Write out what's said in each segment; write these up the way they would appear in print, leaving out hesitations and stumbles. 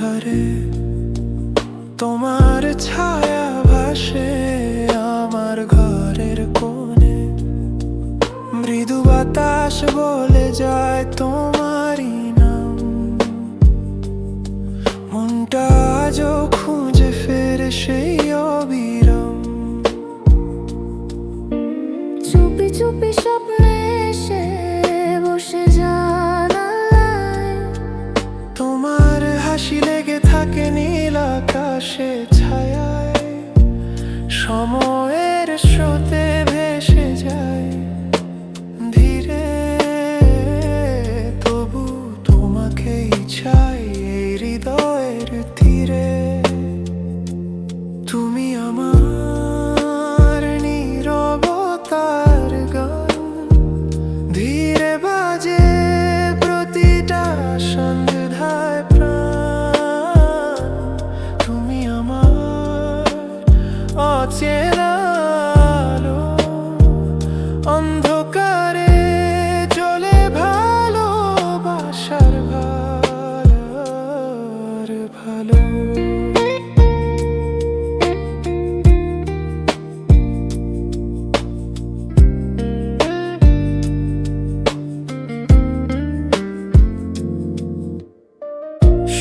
ধারে তোমার ছায়া ভাসে আমার ঘরের কোণে। মৃদু বাতাস বলে যায় তোমারই নাম। মনটা আজও খুঁজে ফেরে সেই অবিরাম। চুপি চুপি স্বপ্নে এসে বসে জানালায়। তোমার হাসি লেগে থাকে নীল আকাশে ছায়ায়। সময়ের স্রোতে ভেসে যায় ধীরে, তবু তোমাকেই চাই এই হৃদয়ের তীরে। তুমি আমার নীরবতার গান, ধীরে বাজে প্রতিটা সন্ধ্যায় প্রাণ। তুমি আমার অচেনা আলো, অন্ধকারে জ্বলে ভালোবাসার ভালো।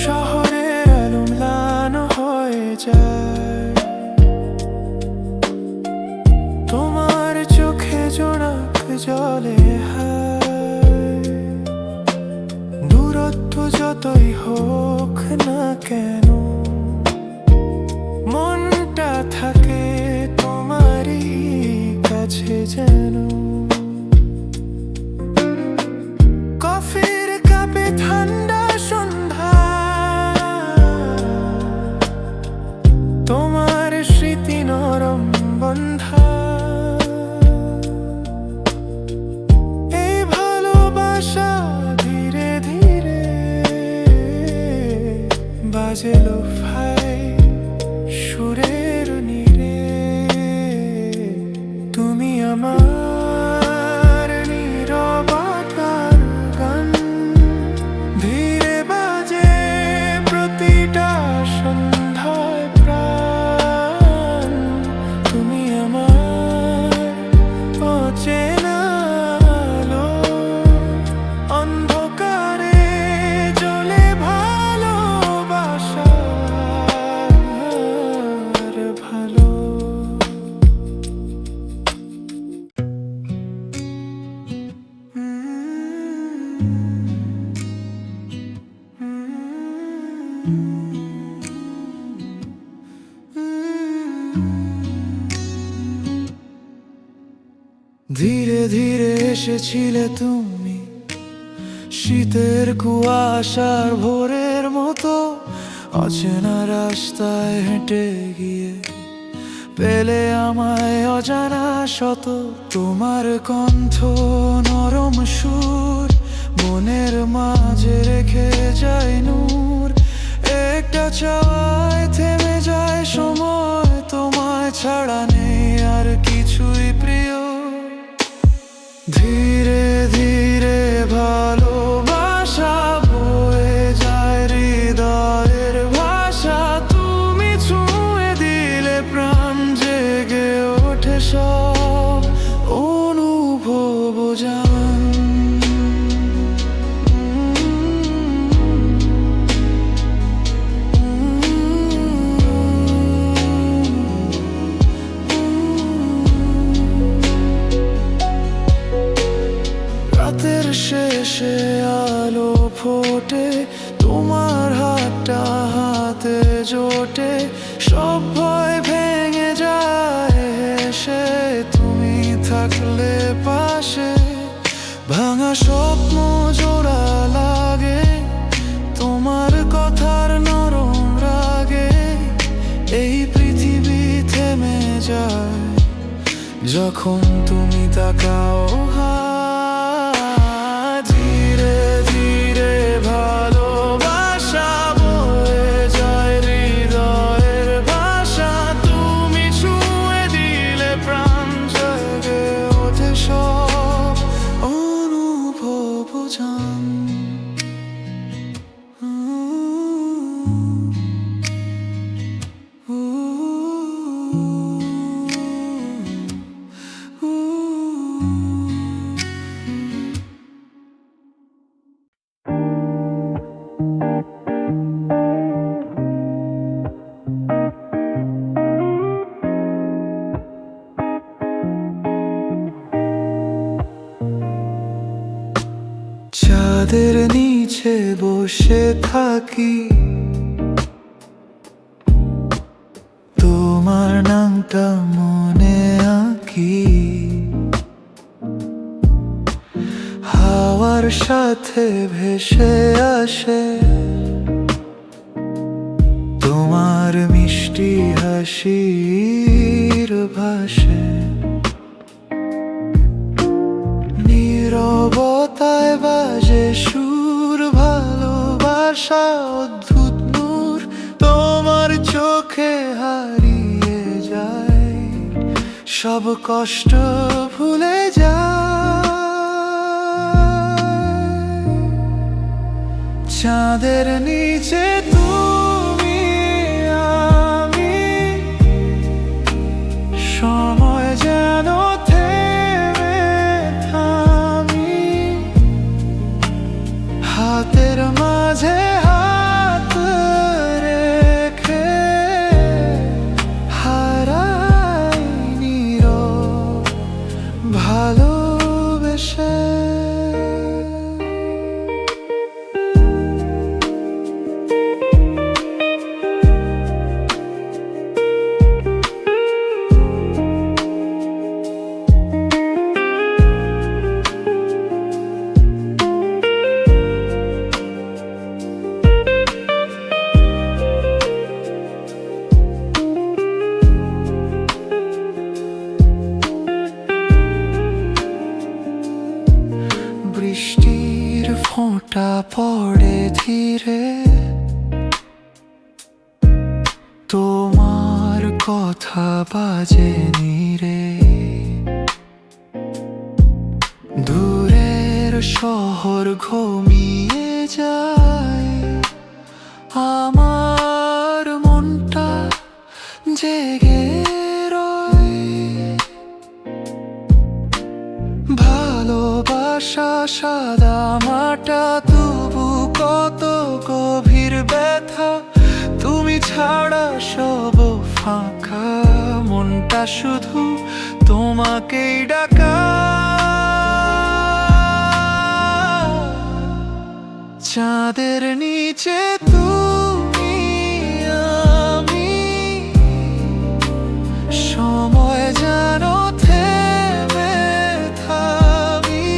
শহরের আলো ম্লান হয়ে যায়, তোমার চোখে জোনাক জলে হায়। দূরত্ব যতই হোক না কেন, মনটা থাকে তোমারই কাছে যেন। কফির কাপে ঠান্ডা সন্ধ্যা, তোমার স্মৃতি নরম বন্ধা। এই ভালোবাসা ধীরে ধীরে বাজে লোফায় সুরের নীরে। তুমি আমার নীরবতার গান, ধীরে বাজে প্রতিটা সন্ধ্যায় প্রাণ। তুমি আমার অচেনা আলো, অন্ধকারে জ্বলে ভালোবাসার ভালো। ধীরে ধীরে এসেছিলে তুমি, শীতের কুয়াশার ভোরের মতো। অচেনা রাস্তায় হেঁটে গিয়ে পেলে আমায় অজানা শত। তোমার কণ্ঠ নরম সুর, মনের মাঝে রেখে যায় নূর। একটা চাওয়ায় থেমে যায় সময়, তোমায় ছাড়া নেই আর কিছুই প্রিয়। ধীরে ধীরে ভালোবাসা বয়ে যায় হৃদয়ের ভাষা। তুমি ছুঁয়ে দিলে প্রাণ জেগে ওঠে সব অনুভব জান। রাতের শেষে আলো ফোটে, তোমার হাতটা হাতে জোটে। সব ভয় ভেঙে যায় হেসে, তুমি থাকলে পাশে। ভাঙা স্বপ্ন জোড়া লাগে তোমার কথার নরম রাগে। এই পৃথিবী থেমে যায় যখন তুমি তাকাও। ধীরে ধীরে ভালোবাসা বয়ে যায় হৃদয়ের ভাষা। তুমি ছুঁয়ে দিলে প্রাণ জেগে ওঠে সব অনুভব জান। নিচে বসে থাকি, তোমার নামটা মনে আঁকি। হাওয়ার সাথে ভেসে আসে তোমার মিষ্টি হাসির ভাসে। নীরবতায় বাজে সুর, ভালোবাসা অদ্ভুত নূর, তোমার চোখে হারিয়ে যায়, সব কষ্ট ভুলে যায়। চাঁদের নিচে তুমি আমি, সময় যেন থেমে থামি, হাতের মাঝে হাত রেখে হারাই নীরব ভালোবেসে। বৃষ্টির ফোঁটা পড়ে ধীরে, তোমার কথা বাজে নীরে। দূরের শহর ঘুমিয়ে যায়, আমার মনটা জেগে রয়। ভালোবাসা সাদা মাটা, তবু কত গভীর ব্যথা, তুমি ছাড়া সব ফাঁকা, মনটা শুধু তোমাকেই ডাকা। চাঁদের নিচে তুমি আমি, সময় যেন থেমে থামি,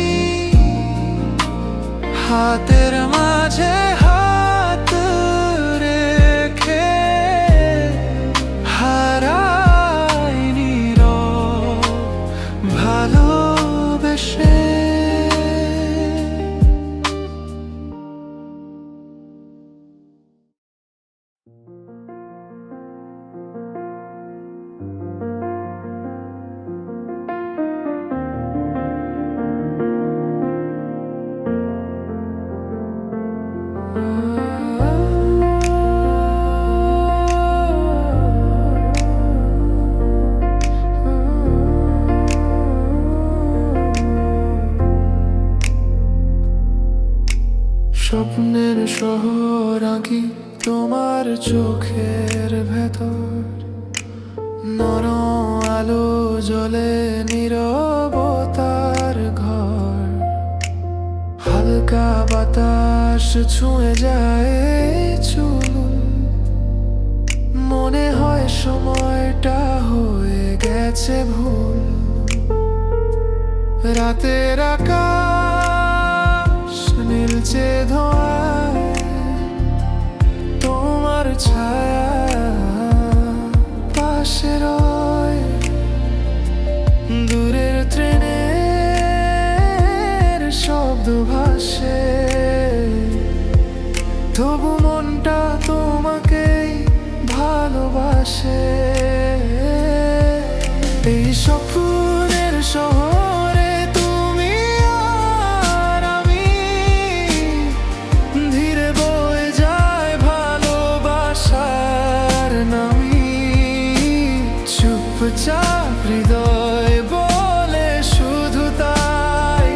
হাতের মাঝে হাত রেখে হারাই নীরব ভালোবেসে। স্বপ্নের শহর আঁকি তোমার চোখের ভেতর, নরম আলো জ্বলে নীরবতার ঘর। হালকা বাতাস ছুঁয়ে যায় চুল, মনে হয় সময়টা হয়ে গেছে ভুল। রাতের আকাশ নীলচে ধোঁয়ায়, তোমার ছায়া পাশে রয়। দূরের ট্রেনের শব্দ ভাসে, তবু মনটা তোমাকেই ভালোবাসে। এই স্বপ্নের শহরে তুমি আর আমি, ধীরে বয়ে যায় ভালোবাসার নামি। চুপচাপ হৃদয় বলে শুধু তাই,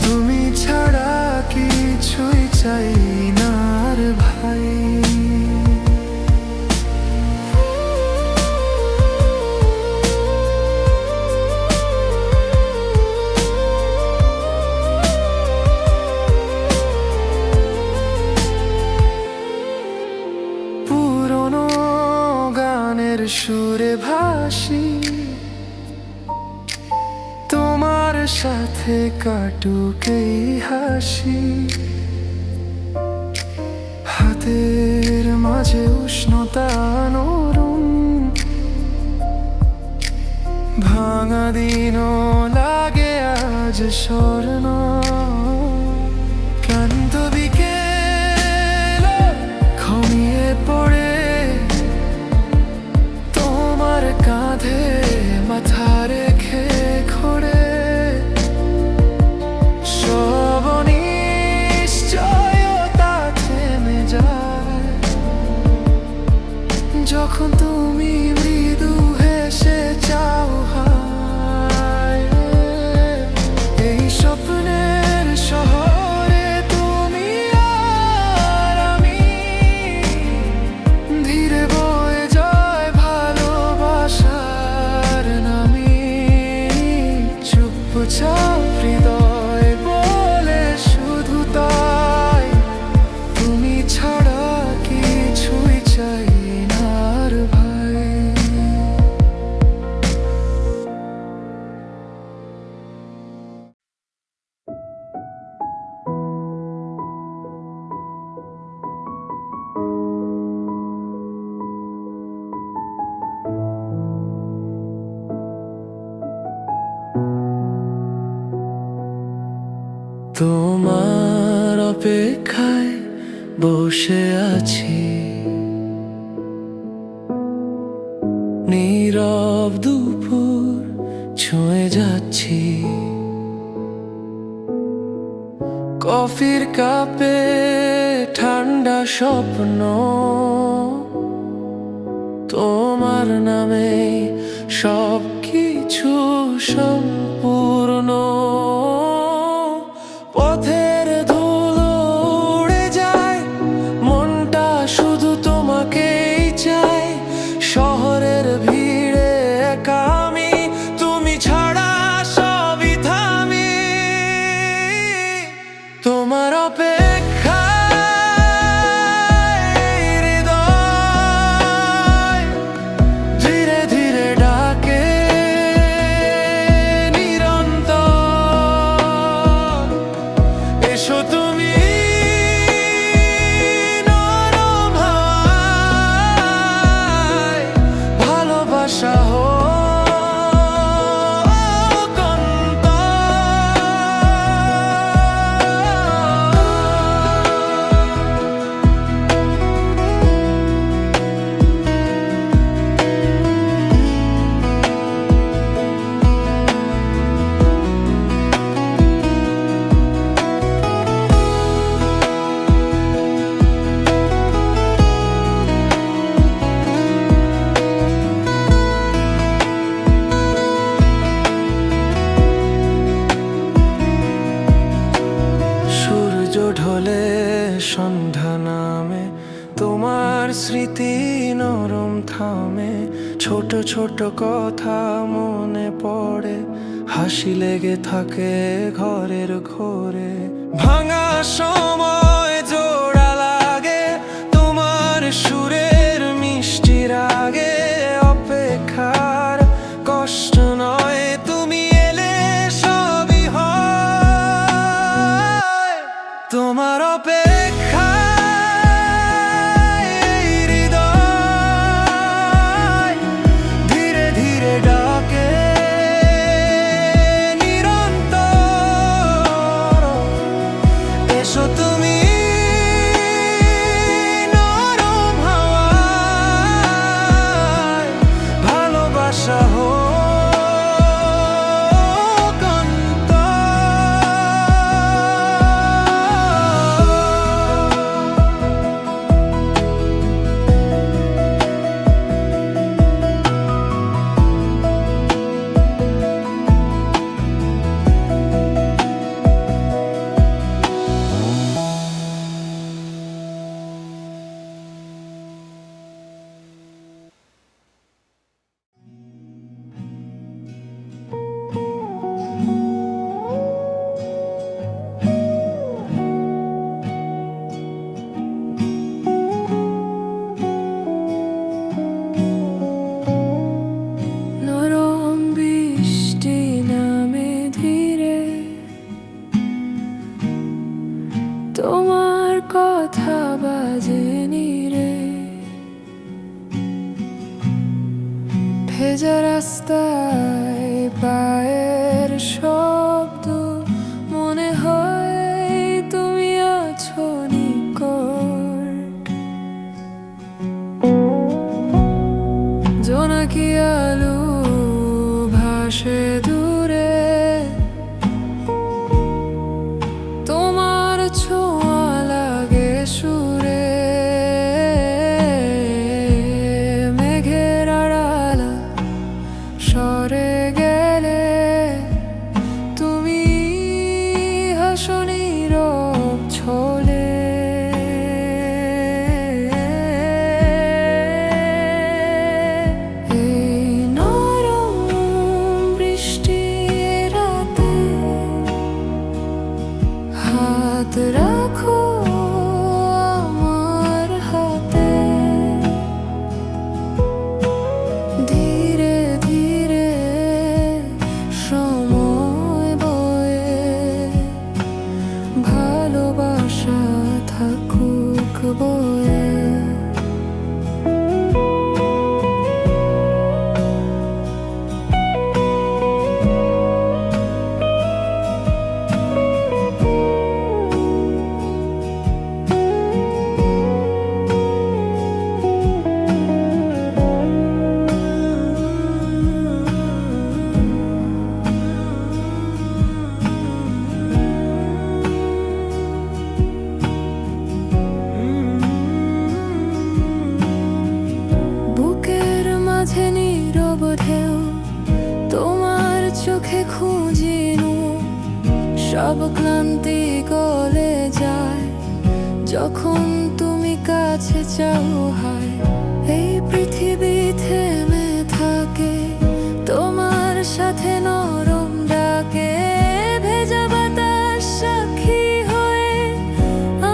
তুমি ছাড়া কিছুই চাই না রে ভাই। সুরে ভাসি, তোমার সাথে কাটুক এই হাসি। হাতের মাঝে উষ্ণতা নরম, ভাঙা দিনও লাগে আজ স্বর্ণ। ক্লান্ত বিকেল ঘুমিয়ে পড়ে তোমার কাঁধে মাথা রেখে ঘোরে। সব নিশ্চয়তা থেমে যায় যখন তুমি মৃদু হেসে চাও হায়। এই স্বপ্নের শহরে তুমি আর আমি, ধীরে বয়ে যায় ভালোবাসার নামি। চুপচাপ হৃদয় বলে শুধু তাই, তুমি ছাড়া কিছুই চাই না আর ভাই। তোমার অপেক্ষায় বসে আছি, নীরব দুপুর ছুঁয়ে যাচ্ছি। কফির কাপে ঠান্ডা স্বপ্ন, তোমার নামে সব কিছু সম্পূর্ণ। পথের ধুলো উড়ে যায়, মনটা শুধু তোমাকেই চায়। শহরের ভিড়ে একা আমি, তুমি ছাড়া সবই থামি। তোমার অপেক্ষায় হৃদয় ধীরে ধীরে ডাকে নিরন্তর। এসো তুমি নরম হাওয়ায়, ভালোবাসা হোক সূর্য ঢলে সন্ধ্যা নামে, তোমার স্মৃতি নরম থামে। ছোট ছোট কথা মনে পড়ে, হাসি লেগে থাকে ঘরের ঘোরে। ভাঙা সময় জোড়া লাগে, তোমার সুরের মিষ্টি রাগে। অপেক্ষার কষ্ট নয়, তুমি এলে সবই হয়। তোমার অপেক্ষায় হৃদয় ধীরে ধীরে ডাকে নিরন্তর। এসো তুমি ভেজা রাস্তায় পায়ের শব্দ, মনে হয় তুমি আছো নিকট। জোনাকি আলো ভাসে দূরে, তোমার ছোঁয়া লাগে সুরে। মেঘের আড়াল সরে গেলে তুমি হাসো নীরব ছলে। এই নরম বৃষ্টির রাতে হাত রাখো আমার হাতে। ধীরে ধীরে সময় বয়ে ভালোবাসা থাকুক বয়ে। বুকের মাঝে নীরব ঢেউ, তোমার চোখে খুঁজিনু। সব ক্লান্তি গলে যায় যখন তুমি কাছে চাও। হায় এই পৃথিবী থেমে থাকে তোমার সাথে নরম ডাকে। ভেজা বাতাস সাক্ষী হয়ে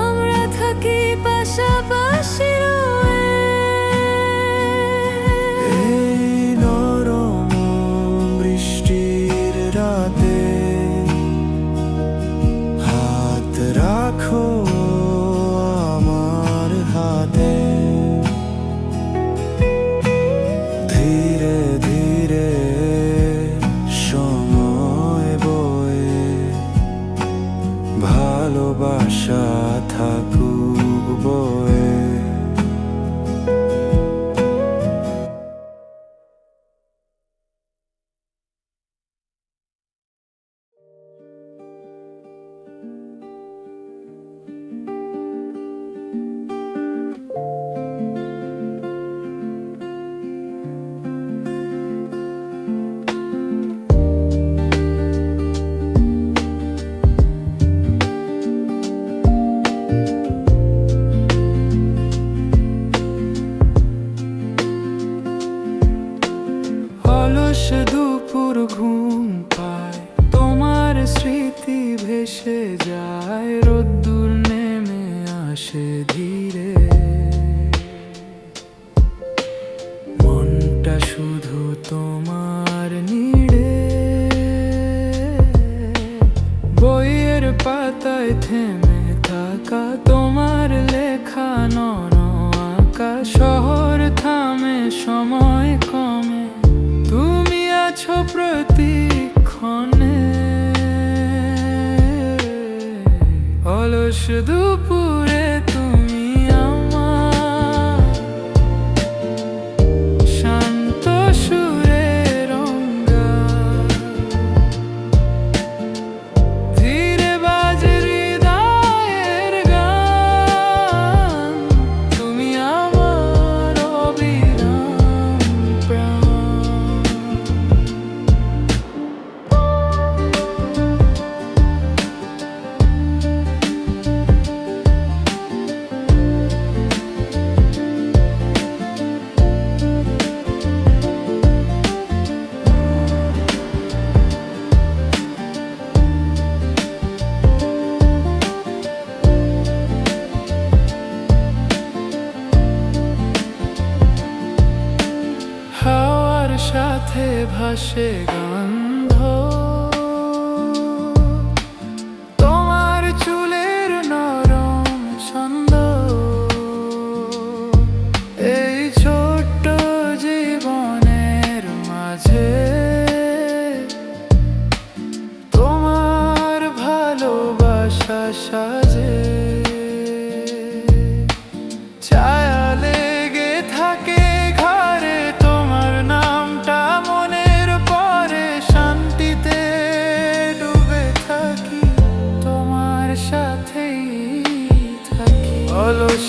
আমরা থাকি পাশাপাশি রয়ে। এই নরম বৃষ্টির রাতে হাত রাখো আমার হাতে। ধীরে ধীরে সময় বয়ে ভালোবাসা থাকুক বয়ে। অলস দুপুর ঘুম পায়, তোমার স্মৃতি ভেসে যায়। রোদ্দুর নেমে আসে ধীরে, মনটা শুধু তোমার নিড়ে। বইয়ের পাতায় থেমে থাকা তোমার লেখা নন আঁকা। শহর থামে সময় কমে, তুমি আছো প্রতিক্ষণে। অলস দুপুরে তুমি আমার শান্ত সুরে রঙা। ধীরে বাজে হৃদয়ের গান, তুমি আমার অবিরাম প্রাণ। হাওয়ার সাথে ভাসে গন্ধ, তোমার চুলের নরম ছন্দ। এই ছোট্ট জীবনের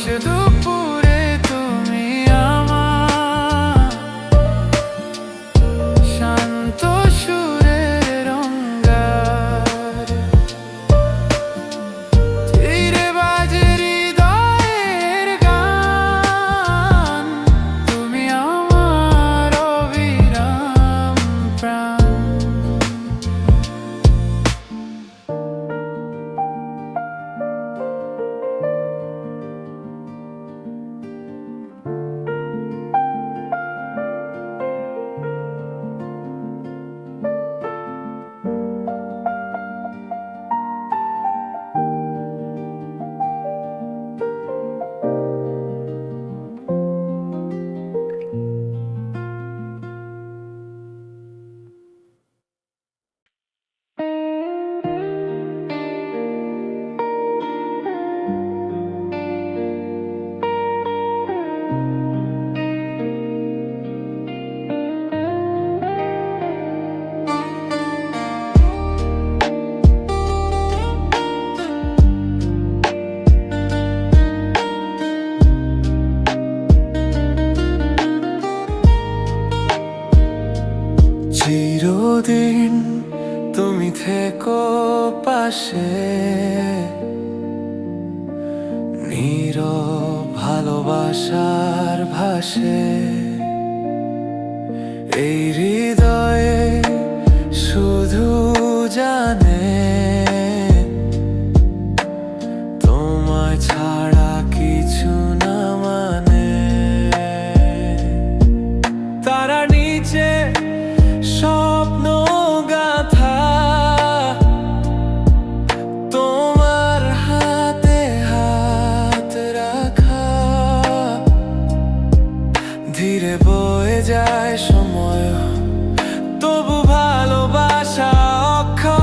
দুপুরে তুমি আমার শান্ত সুরের রঙ্গার, ধীরে বাজে হৃদয়ের গান, তুমি আমার অবিরাম প্রাণ। চিরদিন তুমি থেকো পাশে, নীরব ভালোবাসার ভাষে এই হৃদয়ে শুধু জানে তোমায় ছাড়া কিছু না মানে। তারা নিচে স্বপ্ন গাথা, তোমার হাতে হাত রাখা, ধীরে বয়ে যায় সময়, তবু ভালোবাসা অক্ষয়।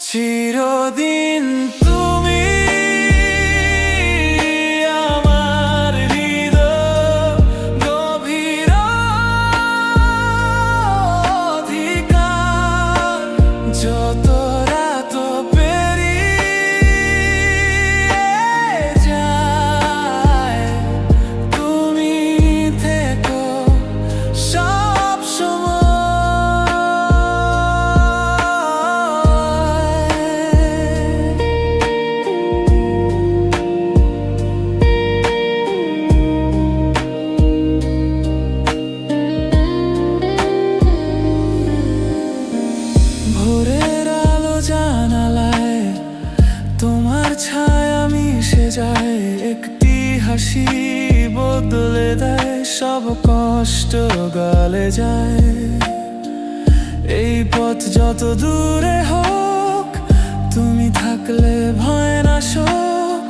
চিরদিন তুমি আমার হৃদয় গভীর অধিকার, যত রাত পেরিয়ে যায় তুমি থেকো সব ভোরের আলো জানালায় তোমার ছায়া মিশে যায়, একটি হাসি বদলে দেয় সব কষ্ট গলে যায়। এই পথ যত দূরে হোক তুমি থাকলে ভয় না শোক।